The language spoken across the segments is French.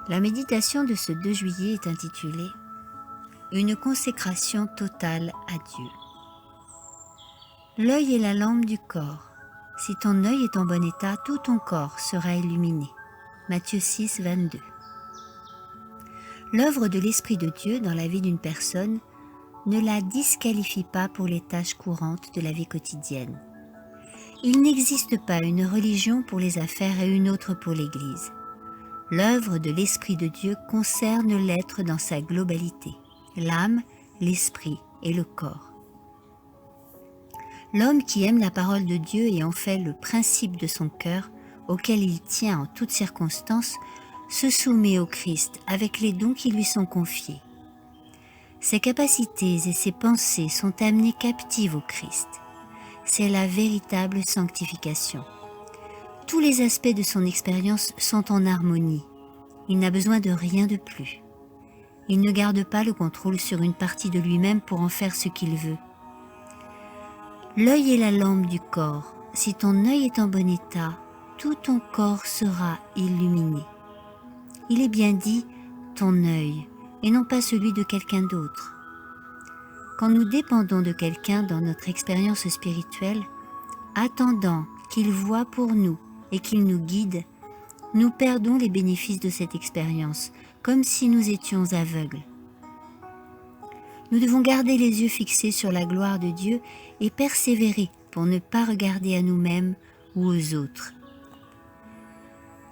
La méditation de ce 2 juillet est intitulée « Une consécration totale à Dieu ». L'œil est la lampe du corps. Si ton œil est en bon état, tout ton corps sera illuminé. Matthieu 6, 22. L'œuvre de l'Esprit de Dieu dans la vie d'une personne ne la disqualifie pas pour les tâches courantes de la vie quotidienne. Il n'existe pas une religion pour les affaires et une autre pour l'Église. L'œuvre de l'Esprit de Dieu concerne l'être dans sa globalité, l'âme, l'esprit et le corps. L'homme qui aime la parole de Dieu et en fait le principe de son cœur, auquel il tient en toutes circonstances, se soumet au Christ avec les dons qui lui sont confiés. Ses capacités et ses pensées sont amenées captives au Christ. C'est la véritable sanctification. Tous les aspects de son expérience sont en harmonie. Il n'a besoin de rien de plus. Il ne garde pas le contrôle sur une partie de lui-même pour en faire ce qu'il veut. L'œil est la lampe du corps. Si ton œil est en bon état, tout ton corps sera illuminé. Il est bien dit « ton œil » et non pas celui de quelqu'un d'autre. Quand nous dépendons de quelqu'un dans notre expérience spirituelle, attendant qu'il voie pour nous et qu'il nous guide, nous perdons les bénéfices de cette expérience, comme si nous étions aveugles. Nous devons garder les yeux fixés sur la gloire de Dieu et persévérer pour ne pas regarder à nous-mêmes ou aux autres.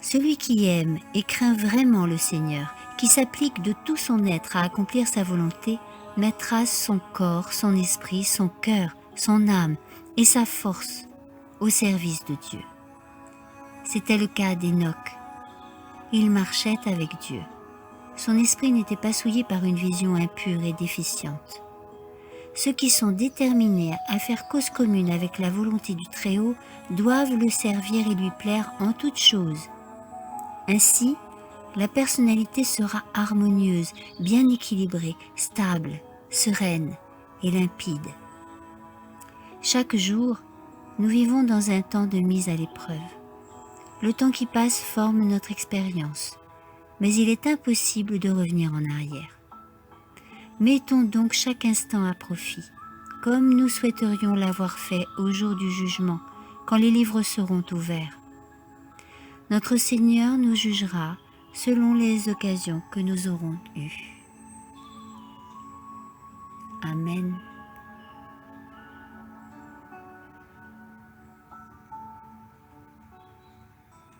Celui qui aime et craint vraiment le Seigneur, qui s'applique de tout son être à accomplir sa volonté, mettra son corps, son esprit, son cœur, son âme et sa force au service de Dieu. C'était le cas d'Hénoch. Il marchait avec Dieu. Son esprit n'était pas souillé par une vision impure et déficiente. Ceux qui sont déterminés à faire cause commune avec la volonté du Très-Haut doivent le servir et lui plaire en toutes choses. Ainsi, la personnalité sera harmonieuse, bien équilibrée, stable, sereine et limpide. Chaque jour, nous vivons dans un temps de mise à l'épreuve. Le temps qui passe forme notre expérience, mais il est impossible de revenir en arrière. Mettons donc chaque instant à profit, comme nous souhaiterions l'avoir fait au jour du jugement, quand les livres seront ouverts. Notre Seigneur nous jugera selon les occasions que nous aurons eues. Amen.